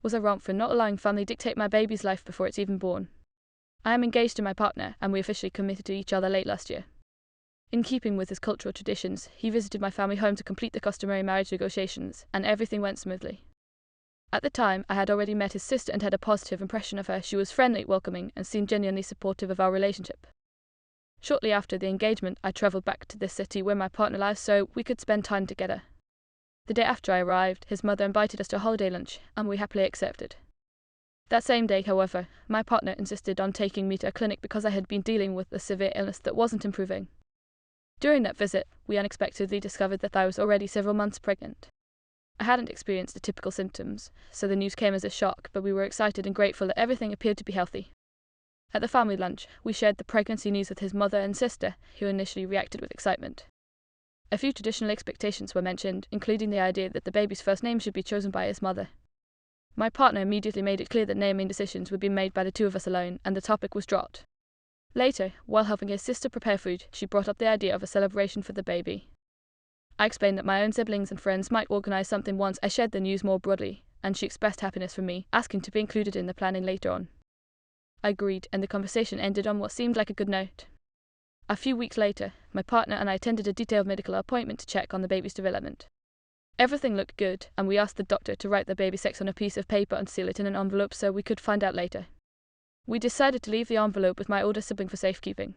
Was I wrong for not allowing family dictate my baby's life before it's even born? I am engaged to my partner, and we officially committed to each other late last year. In keeping with his cultural traditions, he visited my family home to complete the customary marriage negotiations, and everything went smoothly. At the time, I had already met his sister and had a positive impression of her. She was friendly, welcoming, and seemed genuinely supportive of our relationship. Shortly after the engagement, I travelled back to the city where my partner lives so we could spend time together. The day after I arrived, his mother invited us to a holiday lunch, and we happily accepted. That same day, however, my partner insisted on taking me to a clinic because I had been dealing with a severe illness that wasn't improving. During that visit, we unexpectedly discovered that I was already several months pregnant. I hadn't experienced the typical symptoms, so the news came as a shock, but we were excited and grateful that everything appeared to be healthy. At the family lunch, we shared the pregnancy news with his mother and sister, who initially reacted with excitement. A few traditional expectations were mentioned, including the idea that the baby's first name should be chosen by his mother. My partner immediately made it clear that naming decisions would be made by the two of us alone, and the topic was dropped. Later, while helping his sister prepare food, she brought up the idea of a celebration for the baby. I explained that my own siblings and friends might organise something once I shared the news more broadly, and she expressed happiness for me, asking to be included in the planning later on. I agreed, and the conversation ended on what seemed like a good note. A few weeks later, my partner and I attended a detailed medical appointment to check on the baby's development. Everything looked good, and we asked the doctor to write the baby's sex on a piece of paper and seal it in an envelope so we could find out later. We decided to leave the envelope with my older sibling for safekeeping.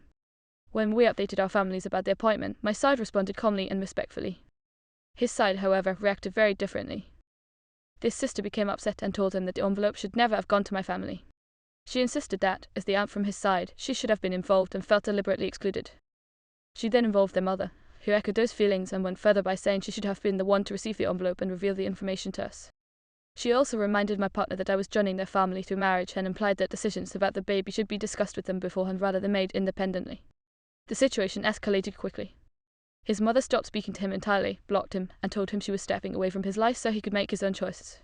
When we updated our families about the appointment, my side responded calmly and respectfully. His side, however, reacted very differently. His sister became upset and told him that the envelope should never have gone to my family. She insisted that, as the aunt from his side, she should have been involved and felt deliberately excluded. She then involved their mother, who echoed those feelings and went further by saying she should have been the one to receive the envelope and reveal the information to us. She also reminded my partner that I was joining their family through marriage and implied that decisions about the baby should be discussed with them beforehand rather than made independently. The situation escalated quickly. His mother stopped speaking to him entirely, blocked him, and told him she was stepping away from his life so he could make his own choices.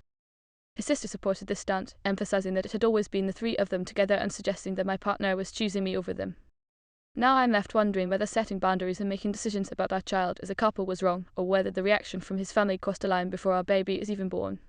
His sister supported this stance, emphasizing that it had always been the three of them together and suggesting that my partner was choosing me over them. Now I'm left wondering whether setting boundaries and making decisions about our child as a couple was wrong, or whether the reaction from his family crossed a line before our baby is even born.